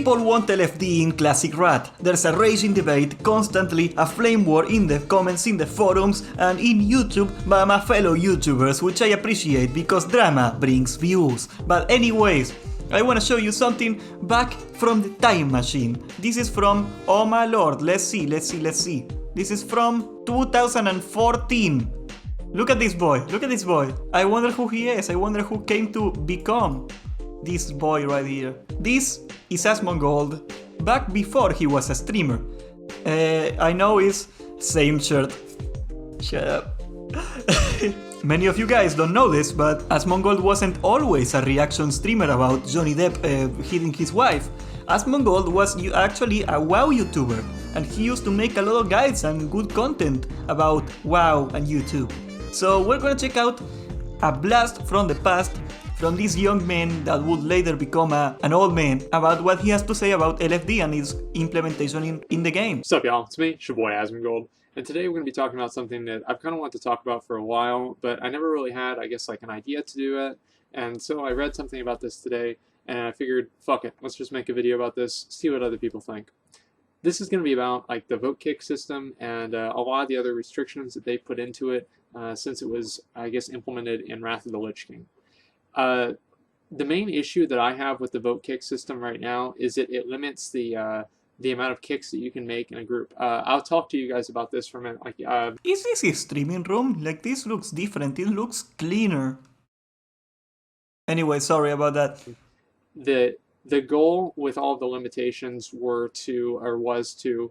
People want LFD in Classic Rat. There's a raging debate, constantly a flame war in the comments, in the forums, and in YouTube by my fellow YouTubers, which I appreciate because drama brings views. But anyways, I wanna show you something back from the time machine. This is from, oh my lord, let's see. This is from 2014. Look at this boy, I wonder who he is, I wonder who came to become this boy right here. This is Asmongold, back before he was a streamer. I know it's same shirt. Shut up. Many of you guys don't know this, but Asmongold wasn't always a reaction streamer about Johnny Depp hitting his wife. Asmongold was actually a WoW YouTuber, and he used to make a lot of guides and good content about WoW and YouTube. So we're gonna check out a blast from the past from this young man that would later become an old man about what he has to say about LFD and its implementation in the game. What's up, y'all? It's me, it's your boy Asmongold, and today we're going to be talking about something that I've kind of wanted to talk about for a while, but I never really had, I guess, like an idea to do it, and so I read something about this today, and I figured, fuck it, let's just make a video about this, see what other people think. This is going to be about like the Wotlk system and a lot of the other restrictions that they put into it since it was, I guess, implemented in Wrath of the Lich King. The main issue that I have with the Wotlk system right now is that it limits the amount of kicks that you can make in a group. I'll talk to you guys about this for a minute. Like, is this a streaming room? Like, this looks different. It looks cleaner. Anyway, sorry about that. The goal with all the limitations was to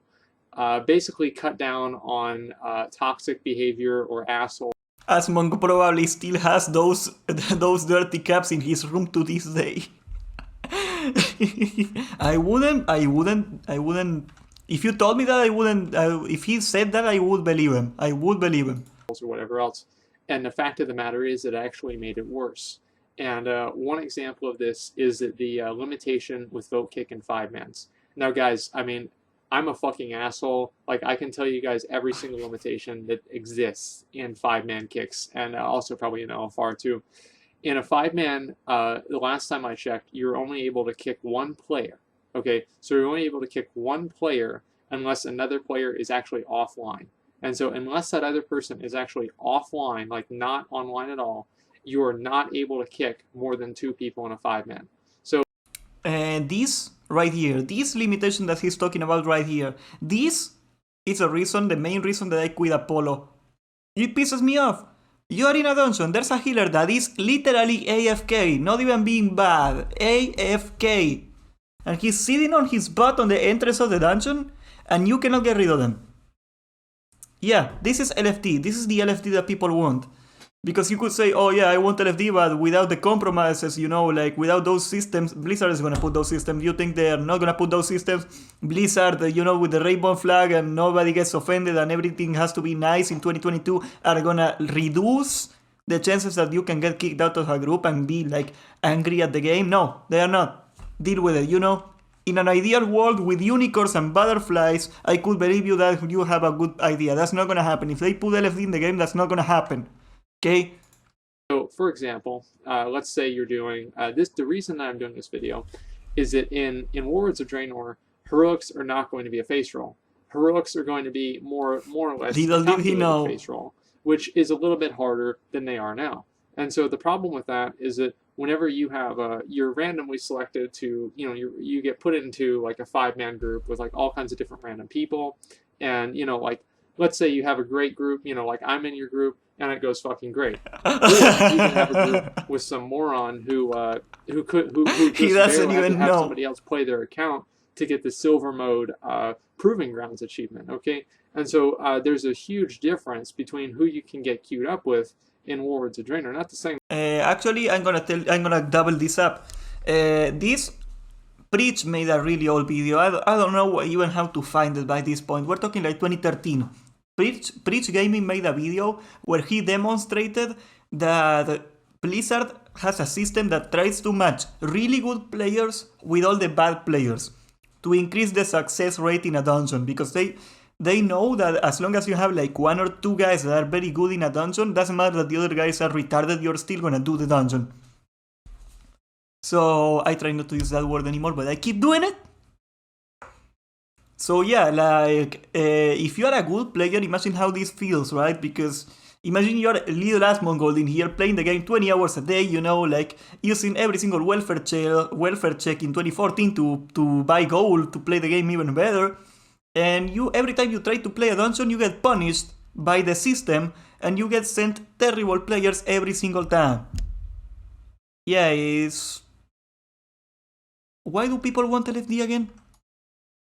basically cut down on toxic behavior or asshole. Asmong probably still has those dirty caps in his room to this day. I wouldn't. If you told me that, I wouldn't. If he said that, I would believe him. I would believe him. Or whatever else. And the fact of the matter is, it actually made it worse. And one example of this is that the limitation with Wotlk and 5-mans. Now, guys, I mean, I'm a fucking asshole. Like, I can tell you guys every single limitation that exists in 5-man kicks, and also probably in LFR too. In a 5-man, the last time I checked, you're only able to kick one player. Okay, so you're only able to kick one player unless another player is actually offline. And so unless that other person is actually offline, like not online at all, you are not able to kick more than 2 people in a 5-man. So, and this right here, this limitation that he's talking about right here, this is the main reason that I quit Apollo. It pisses me off. You are in a dungeon, there's a healer that is literally AFK, not even being bad, AFK. And he's sitting on his butt on the entrance of the dungeon, and you cannot get rid of them. Yeah, this is LFD, this is the LFD that people want. Because you could say, oh yeah, I want LFD, but without the compromises, you know, like without those systems, Blizzard is gonna put those systems. You think they are not gonna put those systems? Blizzard, you know, with the rainbow flag and nobody gets offended and everything has to be nice in 2022, are gonna reduce the chances that you can get kicked out of a group and be like angry at the game? No, they are not. Deal with it, you know. In an ideal world with unicorns and butterflies, I could believe you that you have a good idea. That's not gonna happen. If they put LFD in the game, that's not gonna happen. Okay. So, for example, let's say you're doing this. The reason that I'm doing this video is that in Warlords of Draenor, heroics are not going to be a face roll. Heroics are going to be more or less a face roll, which is a little bit harder than they are now. And so the problem with that is that whenever you have you're randomly selected to, you know, you get put into like a 5-man group with like all kinds of different random people, and you know, like let's say you have a great group, you know, like I'm in your group. And it goes fucking great. Or you can have a group with some moron who just he doesn't even have know. Somebody else play their account to get the silver mode Proving Grounds achievement. Okay, and so there's a huge difference between who you can get queued up with in Warlords of Draenor. Not the same. Actually, I'm gonna double this up. This Preach made a really old video. I don't know even how to find it by this point. We're talking like 2013. Preach Gaming made a video where he demonstrated that Blizzard has a system that tries to match really good players with all the bad players to increase the success rate in a dungeon, because they know that as long as you have like 1 or 2 guys that are very good in a dungeon, doesn't matter that the other guys are retarded, you're still gonna do the dungeon. So I try not to use that word anymore, but I keep doing it So yeah, like if you are a good player, imagine how this feels, right? Because imagine you're little Asmongold in here playing the game 20 hours a day, like using every single welfare check in 2014 to buy gold to play the game even better. And you every time you try to play a dungeon, you get punished by the system, and you get sent terrible players every single time. Yeah, it's why do people want LFD again?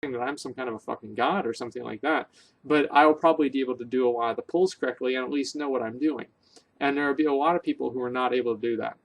That I'm some kind of a fucking god or something like that, but I will probably be able to do a lot of the pulls correctly and at least know what I'm doing. And there will be a lot of people who are not able to do that.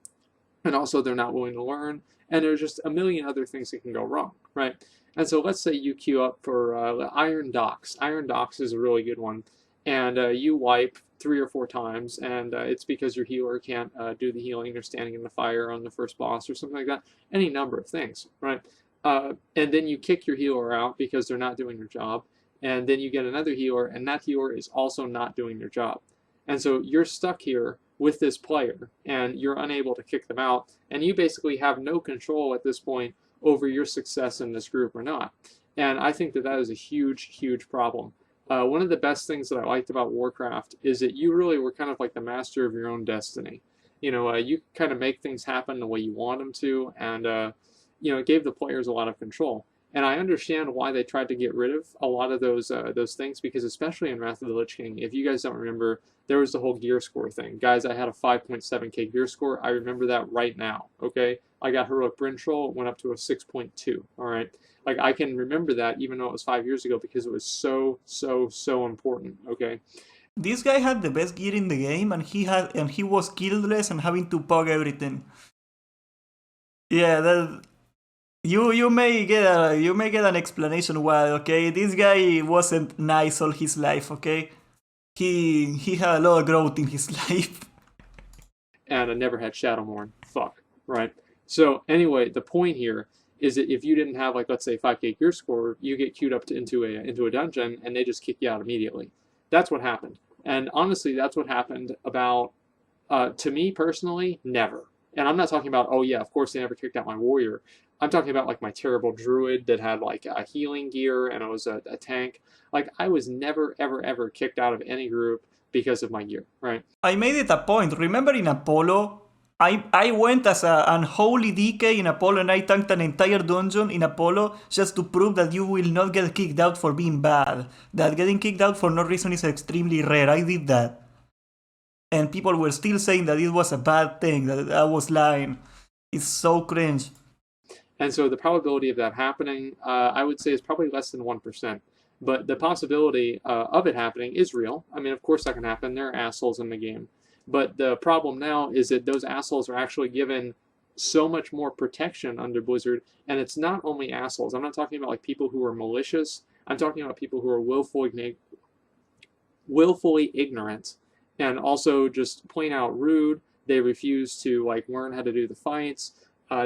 And also they're not willing to learn, and there's just a million other things that can go wrong, right? And so let's say you queue up for Iron Docks. Iron Docks is a really good one, and you wipe 3 or 4 times, and it's because your healer can't do the healing, or standing in the fire on the first boss or something like that. Any number of things, right? And then you kick your healer out because they're not doing their job, and then you get another healer, and that healer is also not doing their job. And so you're stuck here with this player, and you're unable to kick them out, and you basically have no control at this point over your success in this group or not. And I think that that is a huge, huge problem. One of the best things that I liked about Warcraft is that you really were kind of like the master of your own destiny. You kind of make things happen the way you want them to, and it gave the players a lot of control. And I understand why they tried to get rid of a lot of those things, because especially in Wrath of the Lich King, if you guys don't remember, there was the whole gear score thing. Guys, I had a 5.7k gear score. I remember that right now, okay? I got Heroic Brintroll, went up to a 6.2, all right? Like, I can remember that even though it was 5 years ago, because it was so, so, so important, okay? This guy had the best gear in the game, and he was guildless and having to pog everything. Yeah, that you may get an explanation why. Okay, this guy wasn't nice all his life. Okay, he had a lot of growth in his life. And I never had Shadowmourne. Fuck, right? So anyway, the point here is that if you didn't have, like, let's say 5k gear score, you get queued up into a dungeon, and they just kick you out immediately. That's what happened. And honestly, that's what happened about, to me personally, never. And I'm not talking about, oh yeah, of course they never kicked out my warrior. I'm talking about like my terrible druid that had like a healing gear, and it was a tank. Like, I was never, ever, ever kicked out of any group because of my gear, right? I made it a point. Remember in Apollo, I went as an unholy DK in Apollo, and I tanked an entire dungeon in Apollo just to prove that you will not get kicked out for being bad. That getting kicked out for no reason is extremely rare. I did that. And people were still saying that it was a bad thing, that I was lying. It's so cringe. And so the probability of that happening, I would say, is probably less than 1%. But the possibility of it happening is real. I mean, of course that can happen. There are assholes in the game. But the problem now is that those assholes are actually given so much more protection under Blizzard. And it's not only assholes. I'm not talking about like people who are malicious. I'm talking about people who are willfully ignorant, and also just plain out rude. They refuse to like learn how to do the fights.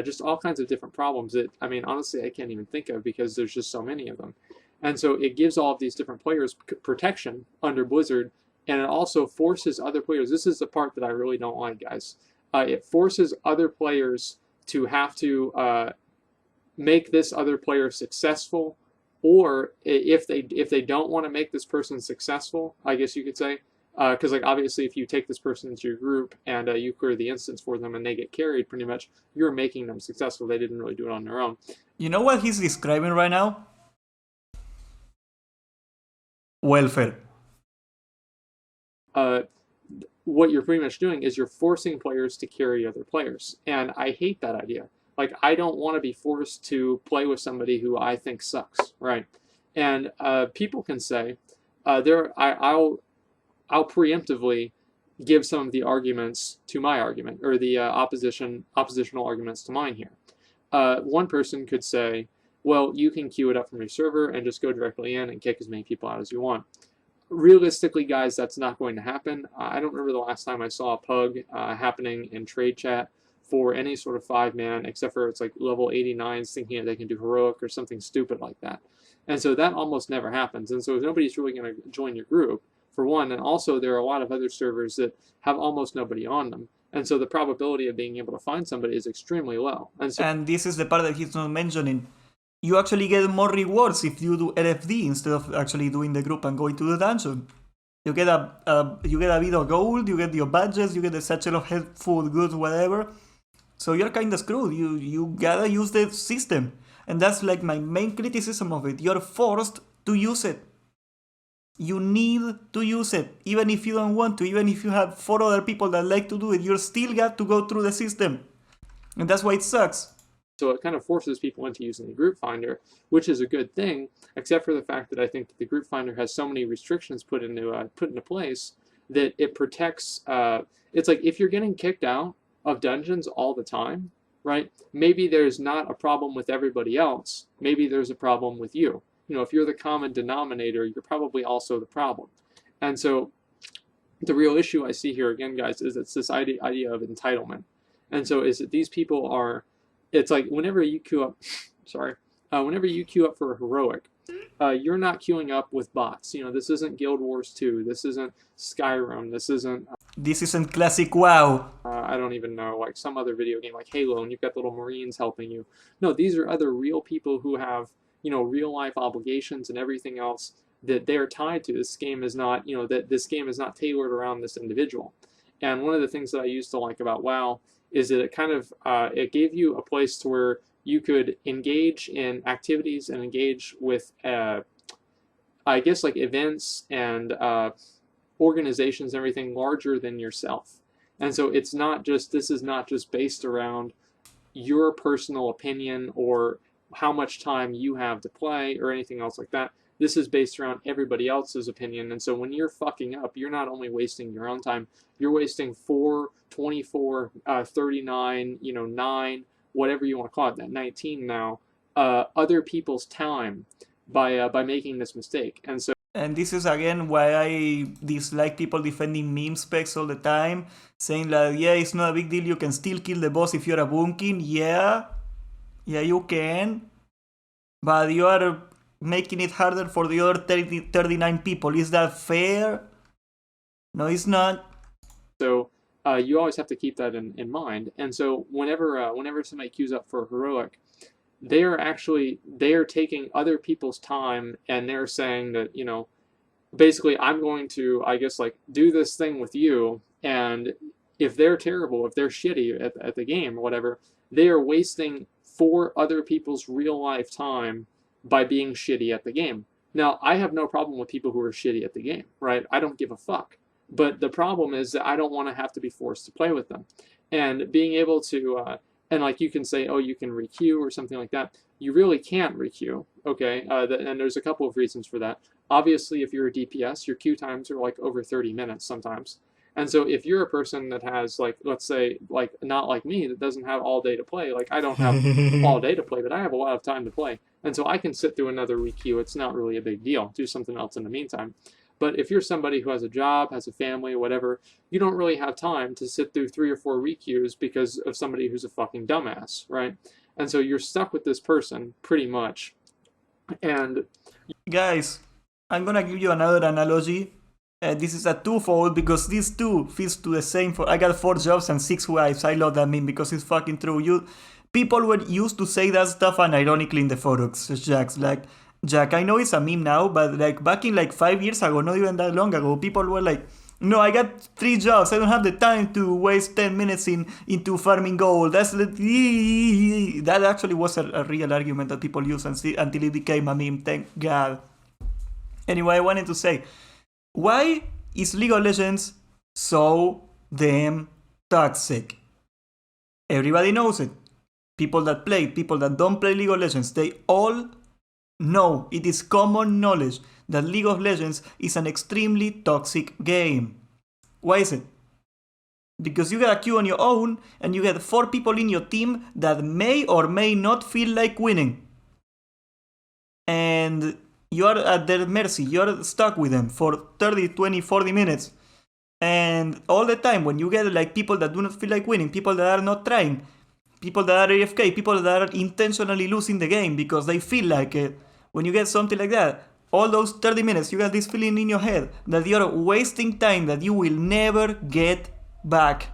Just all kinds of different problems that, I mean, honestly, I can't even think of because there's just so many of them. And so it gives all of these different players protection under Blizzard, and it also forces other players. This is the part that I really don't like, guys. It forces other players to have to make this other player successful, or if they don't want to make this person successful, I guess you could say, because like obviously if you take this person into your group and you clear the instance for them and they get carried, pretty much you're making them successful. They didn't really do it on their own. You know what he's describing right now? Welfare. What you're pretty much doing is you're forcing players to carry other players, and I hate that idea. Like, I don't want to be forced to play with somebody who I think sucks, right? And people can say, I'll preemptively give some of the arguments to my argument, or the oppositional arguments to mine here. One person could say, well, you can queue it up from your server and just go directly in and kick as many people out as you want. Realistically, guys, that's not going to happen. I don't remember the last time I saw a pug happening in trade chat for any sort of 5-man, except for it's like level 89s thinking that they can do heroic or something stupid like that. And so that almost never happens. And so nobody's really going to join your group, for one. And also there are a lot of other servers that have almost nobody on them. And so the probability of being able to find somebody is extremely low. And this is the part that he's not mentioning. you actually get more rewards if you do LFD instead of actually doing the group and going to the dungeon. You get a bit of gold, you get your badges, you get a satchel of health, food, goods, whatever. So you're kinda screwed. You gotta use the system. And that's like my main criticism of it. You're forced to use it. You need to use it. Even if you don't want to, even if you have 4 other people that like to do it, you still got to go through the system. And that's why it sucks. So it kind of forces people into using the group finder, which is a good thing, except for the fact that I think that the group finder has so many restrictions put into place that it protects. It's like if you're getting kicked out of dungeons all the time, right? Maybe there's not a problem with everybody else. Maybe there's a problem with you. You know, if you're the common denominator, you're probably also the problem. And so the real issue I see here again, guys, is it's this idea of entitlement. And so is that these people are, it's like whenever you queue up, whenever you queue up for a heroic, you're not queuing up with bots. You know, this isn't Guild Wars 2. This isn't Skyrim. This isn't Classic WoW. I don't even know, like some other video game like Halo, and you've got little Marines helping you. No, these are other real people who have, you know, real life obligations and everything else that they're tied to. This game is not, you know, that this game is not tailored around this individual. And one of the things that I used to like about WoW is that it kind of, it gave you a place to where you could engage in activities and engage with, I guess, like events and organizations and everything larger than yourself. And so it's not just, this is not just based around your personal opinion or how much time you have to play or anything else like that. This is based around everybody else's opinion. And so when you're fucking up, you're not only wasting your own time, you're wasting 4, 24, 39, you know, 9, whatever you want to call it, that 19 now, other people's time by making this mistake. And this is again why I dislike people defending meme specs all the time, saying like, yeah, it's not a big deal, you can still kill the boss if you're a boomkin. Yeah, you can, but you are making it harder for the other 39 people. Is that fair? No, it's not. So you always have to keep that in mind. And so whenever somebody queues up for a heroic, they are taking other people's time, and they're saying that, you know, basically I'm going to, I guess, like do this thing with you, and if they're terrible, if they're shitty at the game or whatever, they are wasting 4 other people's real life time by being shitty at the game. Now, I have no problem with people who are shitty at the game, right? I don't give a fuck. But the problem is that I don't want to have to be forced to play with them. And being able to, and like you can say, oh, you can requeue or something like that. You really can't requeue, okay? And there's a couple of reasons for that. Obviously, if you're a DPS, your queue times are like over 30 minutes sometimes. And so if you're a person that has, like, let's say, like, not like me, that doesn't have all day to play, like I don't have all day to play, but I have a lot of time to play. And so I can sit through another requeue. It's not really a big deal. Do something else in the meantime. But if you're somebody who has a job, has a family, whatever, you don't really have time to sit through 3 or 4 requeues because of somebody who's a fucking dumbass, right? And so you're stuck with this person pretty much. And guys, I'm gonna give you another analogy. This is a twofold because these two fits to the same. I got 4 jobs and 6 wives. I love that meme because it's fucking true. People were used to say that stuff unironically in the forums. Jack's like, Jack, I know it's a meme now, but like back in like 5 years ago, not even that long ago, people were like, no, I got 3 jobs. I don't have the time to waste 10 minutes into farming gold. That actually was a real argument that people used until it became a meme. Thank God. Anyway, I wanted to say, why is League of Legends so damn toxic? Everybody knows it. People that play, people that don't play League of Legends, they all know, it is common knowledge that League of Legends is an extremely toxic game. Why is it? Because you got a queue on your own and you get 4 people in your team that may or may not feel like winning. And you are at their mercy, you're stuck with them for 30, 20, 40 minutes. And all the time when you get like people that do not feel like winning, people that are not trying, people that are AFK, people that are intentionally losing the game because they feel like it, when you get something like that, all those 30 minutes, you got this feeling in your head that you're wasting time that you will never get back.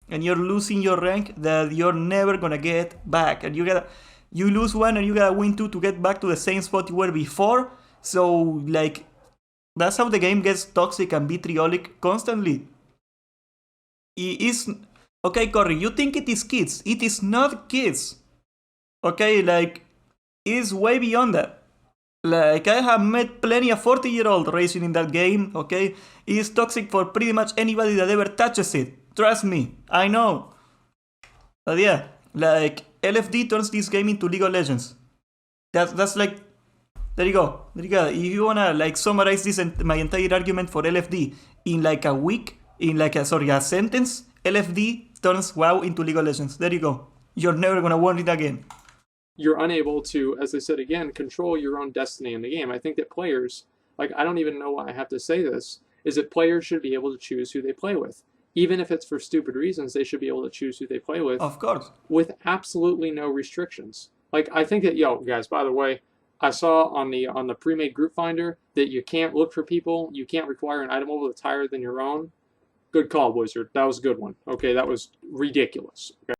And you're losing your rank that you're never gonna get back. And you gotta You lose one and you gotta win two to get back to the same spot you were before. So, like, that's how the game gets toxic and vitriolic constantly. It is... Okay, Corey, you think it is kids. It is not kids. Okay, like, it is way beyond that. Like, I have met plenty of 40-year-old racing in that game, okay? It is toxic for pretty much anybody that ever touches it. Trust me, I know. But yeah, like, LFD turns this game into League of Legends. That's like... There you go. There you go. If you wanna, like, summarize this my entire argument for LFD in, like, a week, in, like, a sentence, LFD turns WoW into League of Legends. There you go. You're never gonna want it again. You're unable to, as I said again, control your own destiny in the game. I think that players, like, I don't even know why I have to say this, is that players should be able to choose who they play with. Even if it's for stupid reasons, they should be able to choose who they play with. Of course. With absolutely no restrictions. Like, I think that, guys, by the way, I saw on the pre-made group finder that you can't look for people, you can't require an item level that's higher than your own. Good call, Wizard. That was a good one. Okay, that was ridiculous. Okay.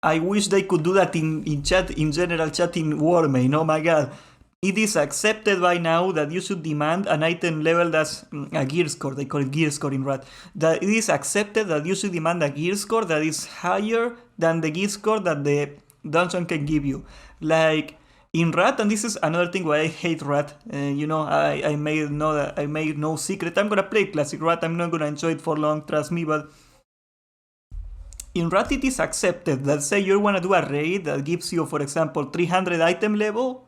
I wish they could do that in chat, in general chat in Warmane. Oh my god. It is accepted by now that you should demand an item level that's a gear score. They call it gear score in Rat. That it is accepted that you should demand a gear score that is higher than the gear score that the dungeon can give you. Like in Rat, and this is another thing why I hate Rat. I made no secret. I'm gonna play Classic Rat. I'm not gonna enjoy it for long, trust me, but in Rat it is accepted that say you want to do a raid that gives you, for example, 300 item level.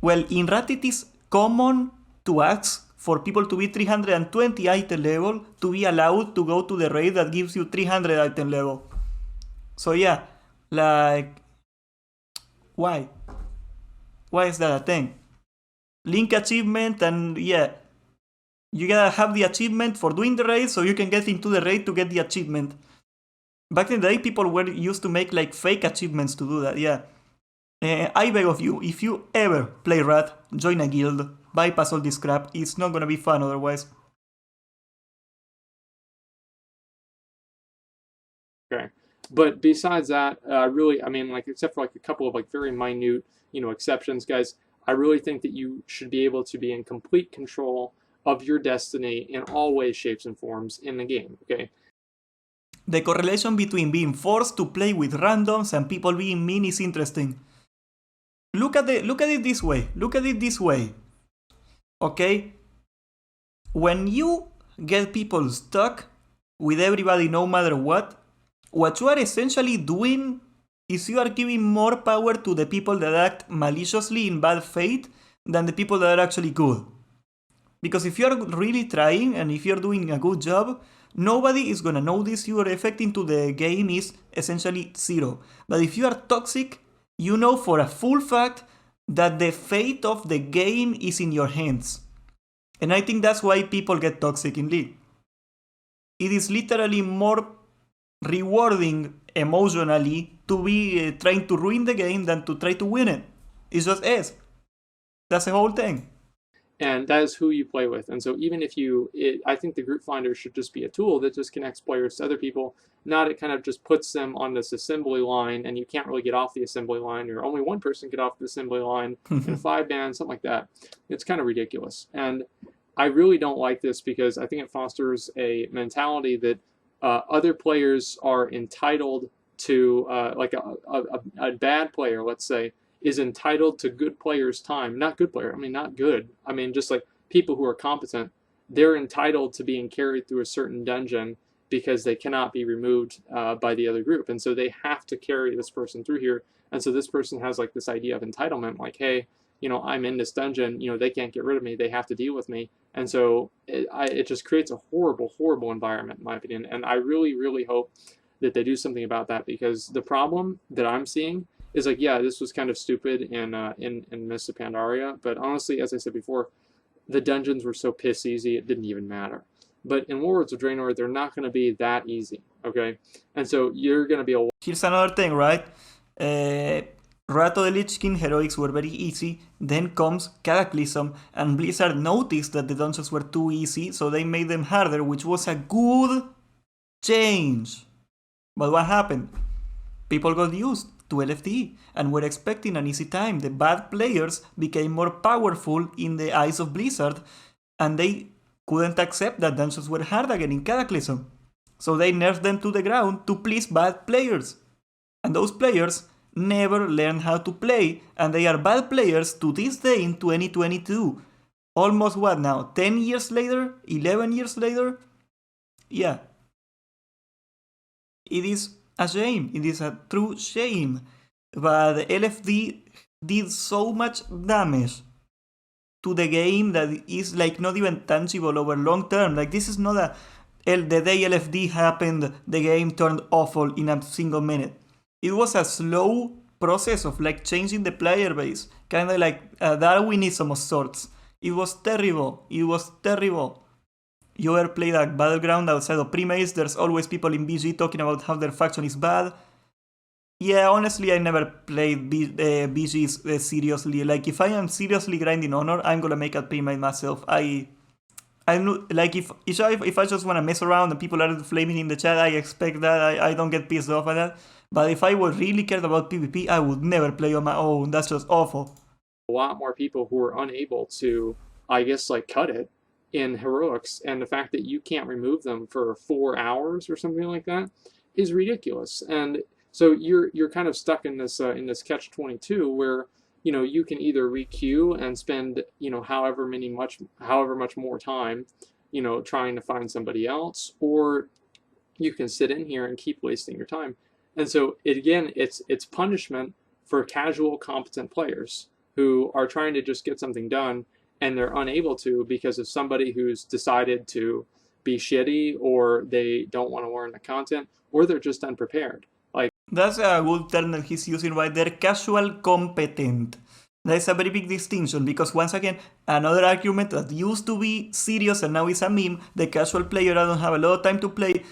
Well, in Rat it is common to ask for people to be 320 item level to be allowed to go to the raid that gives you 300 item level. So yeah, like, why? Why is that a thing? Link achievement, and yeah, you gotta have the achievement for doing the raid so you can get into the raid to get the achievement. Back in the day, people were used to make like fake achievements to do that, yeah. I beg of you, if you ever play Rat, join a guild, bypass all this crap, it's not gonna be fun otherwise. Okay. But besides that, really, I mean, like, except for like a couple of like very minute, exceptions, guys, I really think that you should be able to be in complete control of your destiny in all ways, shapes, and forms in the game, okay? The correlation between being forced to play with randoms and people being mean is interesting. Look at it this way. Look at it this way. Okay? When you get people stuck with everybody no matter what you are essentially doing is you are giving more power to the people that act maliciously in bad faith than the people that are actually good. Because if you're really trying and if you're doing a good job, nobody is gonna notice your effect into the game is essentially zero. But if you are toxic, you know for a full fact that the fate of the game is in your hands. And I think that's why people get toxic in League. It is literally more rewarding emotionally to be trying to ruin the game than to try to win it. It just is. That's the whole thing. And that is who you play with. And so even if I think the group finder should just be a tool that just connects players to other people, not it kind of just puts them on this assembly line and you can't really get off the assembly line, or only one person get off the assembly line in a 5-man, something like that. It's kind of ridiculous. And I really don't like this because I think it fosters a mentality that other players are entitled to, like a bad player, let's say, is entitled to good players' time. Not good player, I mean not good. I mean just like people who are competent. They're entitled to being carried through a certain dungeon because they cannot be removed by the other group. And so they have to carry this person through here. And so this person has like this idea of entitlement, like, hey, I'm in this dungeon, they can't get rid of me, they have to deal with me. And so it just creates a horrible, horrible environment, in my opinion. And I really, really hope that they do something about that, because the problem that I'm seeing is like, yeah, this was kind of stupid in Mists of Pandaria, but honestly, as I said before, the dungeons were so piss easy, it didn't even matter. But in Warlords of Draenor, they're not going to be that easy, okay? And so you're going to be a... Here's another thing, right? Wrath of the Lich King heroics were very easy, then comes Cataclysm, and Blizzard noticed that the dungeons were too easy, so they made them harder, which was a good change. But what happened? People got used. to LFD and were expecting an easy time. The bad players became more powerful in the eyes of Blizzard, and they couldn't accept that dungeons were hard again in Cataclysm. So they nerfed them to the ground to please bad players. And those players never learned how to play, and they are bad players to this day in 2022. Almost what now? 10 years later? 11 years later? Yeah. It is a shame. It is a true shame. But LFD did so much damage to the game that is like not even tangible over long term. Like this is not the day LFD happened, the game turned awful in a single minute. It was a slow process of like changing the player base, kind of like Darwinism of sorts. It was terrible. It was terrible. You ever played a battleground outside of Primates? There's always people in BG talking about how their faction is bad. Yeah, honestly, I never played BGs seriously. Like, if I am seriously grinding Honor, I'm gonna make a Primate myself. I like if I just wanna mess around and people are flaming in the chat, I expect that. I don't get pissed off at that. But if I were really cared about PvP, I would never play on my own. That's just awful. A lot more people who are unable to, I guess, like cut it in heroics, and the fact that you can't remove them for 4 hours or something like that is ridiculous. And so you're kind of stuck in this catch-22 where you can either re-queue and spend however much more time trying to find somebody else, or you can sit in here and keep wasting your time. And so it's punishment for casual competent players who are trying to just get something done, and they're unable to because of somebody who's decided to be shitty, or they don't want to learn the content, or they're just unprepared. Like, that's a good term that he's using right there, casual competent. That's a very big distinction, because once again, another argument that used to be serious and now is a meme, the casual player that don't have a lot of time to play.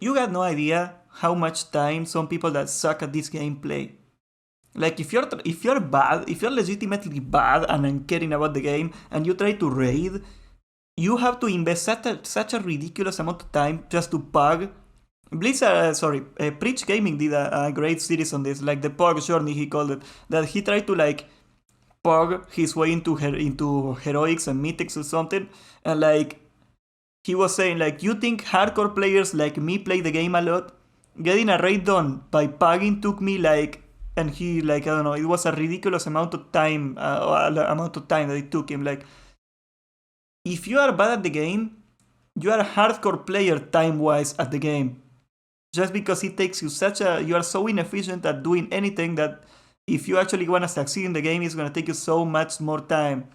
You got no idea how much time some people that suck at this game play. Like if you're bad, if you're legitimately bad and caring about the game, and you try to raid, you have to invest such a ridiculous amount of time just to pug. Preach Gaming did a great series on this, like the pug journey he called it, that he tried to like pug his way into heroics and mythics or something, and like he was saying like, you think hardcore players like me play the game a lot? Getting a raid done by pugging took me like. And he, like, I don't know, it was a ridiculous amount of time that it took him. Like, if you are bad at the game, you are a hardcore player time-wise at the game. Just because it takes you you are so inefficient at doing anything that if you actually want to succeed in the game, it's going to take you so much more time.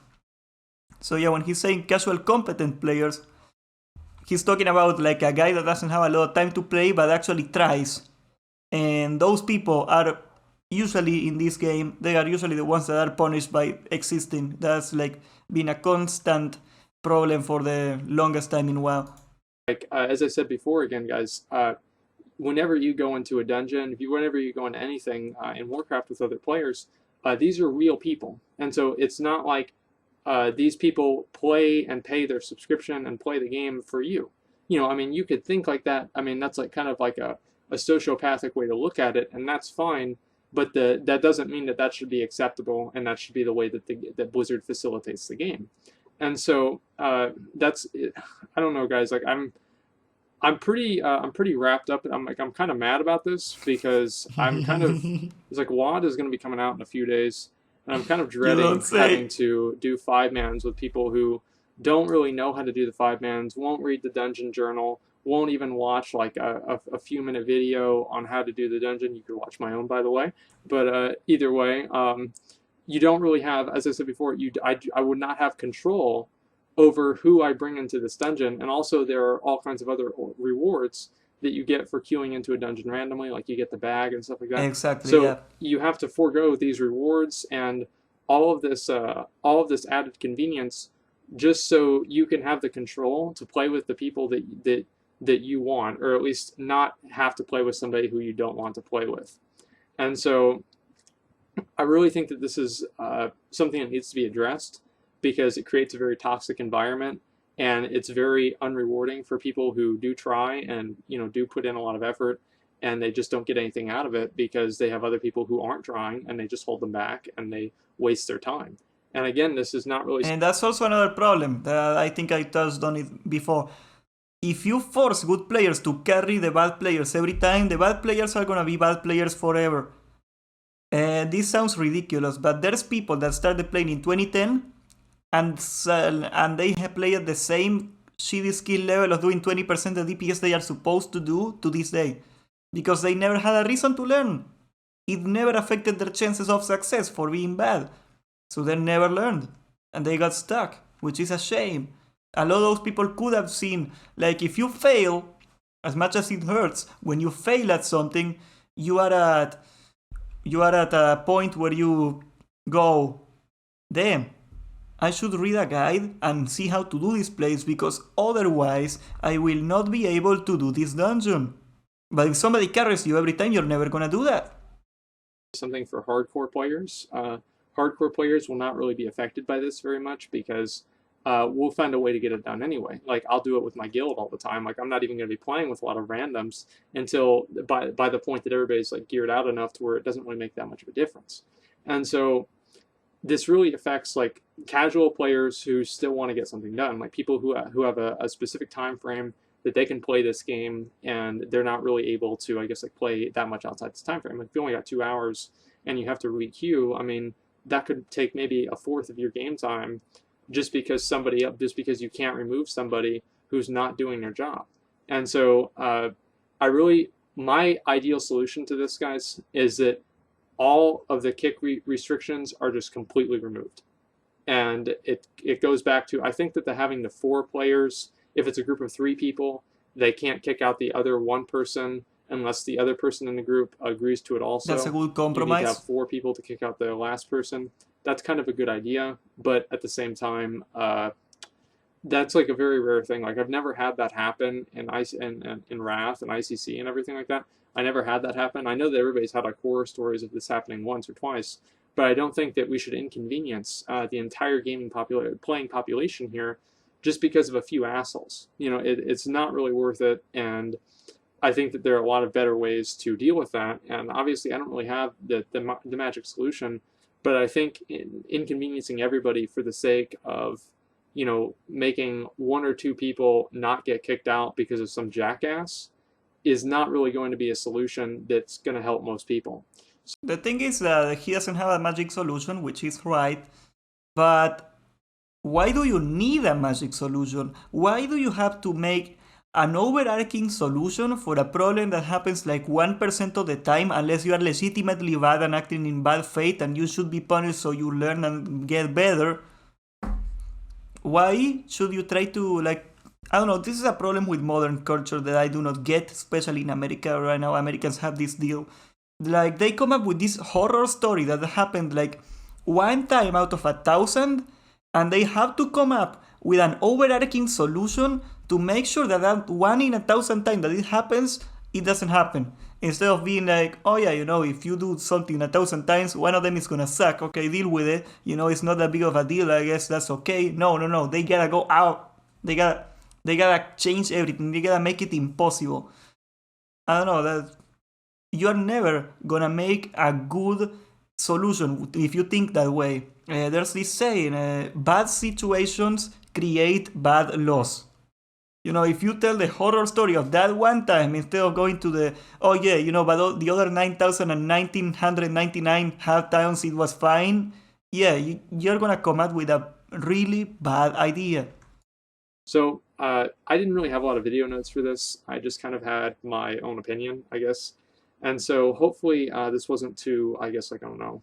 So yeah, when he's saying casual competent players, he's talking about like a guy that doesn't have a lot of time to play, but actually tries. And those people are usually in this game, they are usually the ones that are punished by existing. That's like been a constant problem for the longest time in WoW. Like as I said before, again, guys, whenever you go into a dungeon, whenever you go into anything in Warcraft with other players, these are real people, and so it's not like these people play and pay their subscription and play the game for you. I mean, you could think like that. I mean, that's like kind of like a sociopathic way to look at it, and that's fine. But that doesn't mean that should be acceptable, and that should be the way that Blizzard facilitates the game. And so that's, I don't know, guys. Like I'm pretty wrapped up. I'm kind of mad about this because I'm kind of it's like WoD is going to be coming out in a few days, and I'm kind of dreading having to do 5-mans with people who don't really know how to do the 5-mans, won't read the dungeon journal, won't even watch like a few minute video on how to do the dungeon. You could watch my own, by the way. But either way, you don't really have, as I said before, I would not have control over who I bring into this dungeon. And also there are all kinds of other rewards that you get for queuing into a dungeon randomly, like you get the bag and stuff like that. Exactly. So yeah. You have to forego these rewards and all of this added convenience just so you can have the control to play with the people that you want, or at least not have to play with somebody who you don't want to play with. And so I really think that this is something that needs to be addressed, because it creates a very toxic environment, and it's very unrewarding for people who do try and do put in a lot of effort. and they just don't get anything out of it because they have other people who aren't trying and they just hold them back and they waste their time. And again, this is not really... And that's also another problem that I think I touched on it before. If you force good players to carry the bad players every time, the bad players are gonna be bad players forever. This sounds ridiculous, but there's people that started playing in 2010 and they have played at the same shitty skill level of doing 20% the DPS they are supposed to do to this day. Because they never had a reason to learn. It never affected their chances of success for being bad. So they never learned. And they got stuck, which is a shame. A lot of those people could have seen, like, if you fail, as much as it hurts, when you fail at something, you are at a point where you go, damn, I should read a guide and see how to do this place, because otherwise I will not be able to do this dungeon. But if somebody carries you every time, you're never gonna do that. Something for hardcore players. Hardcore players will not really be affected by this very much because we'll find a way to get it done anyway. Like, I'll do it with my guild all the time. Like, I'm not even going to be playing with a lot of randoms until by the point that everybody's like geared out enough to where it doesn't really make that much of a difference. And so this really affects like casual players who still want to get something done, like people who have a specific time frame that they can play this game, and they're not really able to, I guess, like play that much outside this time frame. Like, if you only got 2 hours and you have to re-queue, I mean, that could take maybe a fourth of your game time just because you can't remove somebody who's not doing their job. And so my ideal solution to this, guys, is that all of the kick restrictions are just completely removed. And it goes back to, I think that having the 4 players, if it's a group of 3 people, they can't kick out the other 1 person unless the other person in the group agrees to it also. That's a good compromise. You need to have 4 people to kick out the last person. That's kind of a good idea, but at the same time, that's like a very rare thing. Like, I've never had that happen in Wrath and ICC and everything like that. I never had that happen. I know that everybody's had like horror stories of this happening once or twice, but I don't think that we should inconvenience the entire gaming playing population here just because of a few assholes. You know, it's not really worth it, and I think that there are a lot of better ways to deal with that. And obviously, I don't really have the magic solution, but I think inconveniencing everybody for the sake of, you know, making 1 or 2 people not get kicked out because of some jackass is not really going to be a solution that's going to help most people. The thing is that he doesn't have a magic solution, which is right, but why do you need a magic solution? Why do you have to make an overarching solution for a problem that happens like 1% of the time, unless you are legitimately bad and acting in bad faith and you should be punished so you learn and get better? Why should you try to, like, I don't know, this is a problem with modern culture that I do not get, especially in America right now. Americans have this deal. Like, they come up with this horror story that happened like 1 time out of 1,000, and they have to come up with an overarching solution to make sure that 1 in 1,000 times that it happens, it doesn't happen. Instead of being like, oh yeah, you know, if you do something 1,000 times, 1 of them is gonna suck. Okay, deal with it. You know, it's not that big of a deal. I guess that's okay. No. They gotta go out. They gotta change everything. They gotta make it impossible. I don't know, that you are never gonna make a good solution if you think that way. There's this saying, bad situations create bad laws. You know, if you tell the horror story of that 1 time instead of going to the, oh yeah, you know, but the other 9,999 half times it was fine, yeah, you're gonna come up with a really bad idea. So I didn't really have a lot of video notes for this. I just kind of had my own opinion, I guess. And so hopefully this wasn't too, I guess, like, I don't know,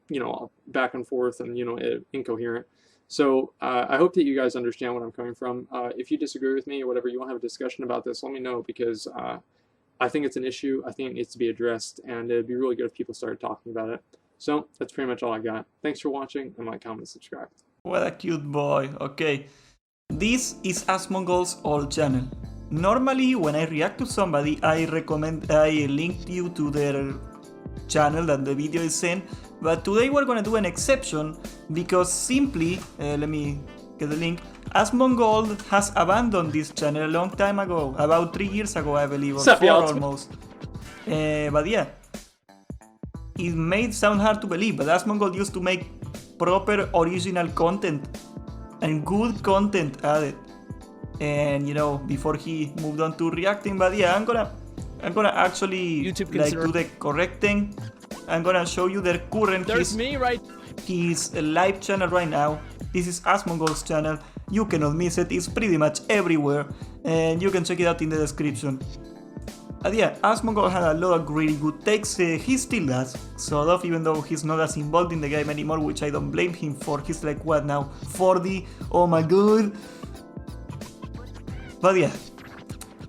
you know, back and forth and, you know, incoherent. So I hope that you guys understand what I'm coming from. If you disagree with me or whatever, you want to have a discussion about this, let me know, because I think it's an issue. I think it needs to be addressed, and it'd be really good if people started talking about it. So that's pretty much all I got. Thanks for watching, and like, comment, subscribe. What a cute boy. Okay. This is Asmongold's old channel. Normally, when I react to somebody, I link you to their channel that the video is in, but today we're gonna do an exception because simply, let me get the link, Asmongold has abandoned this channel a long time ago, about 3 years ago I believe, or Sup, 4 y'all? almost. But yeah, it may sound hard to believe, but Asmongold used to make proper original content and good content added. And you know, before he moved on to reacting. But yeah, I'm gonna actually do the correct thing. I'm gonna show you the current his live channel right now. This is Asmongold's channel. You cannot miss it. It's pretty much everywhere, and you can check it out in the description. But yeah, Asmongold had a lot of really good takes. He still does, sort of, even though he's not as involved in the game anymore, which I don't blame him for. He's like, what now, 40? Oh my god. But yeah,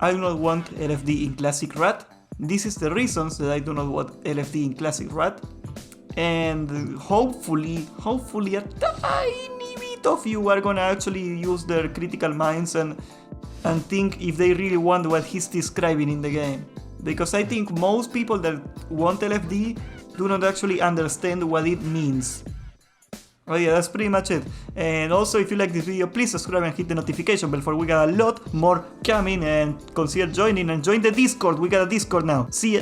I do not want LFD in Classic Rat. This is the reasons that I do not want LFD in Classic Rat. And hopefully a tiny bit of you are gonna actually use their critical minds and think if they really want what he's describing in the game. Because I think most people that want LFD do not actually understand what it means. Oh yeah, that's pretty much it. And also, if you like this video, please subscribe and hit the notification bell, for we got a lot more coming, and consider joining and join the Discord. We got a Discord now. See ya.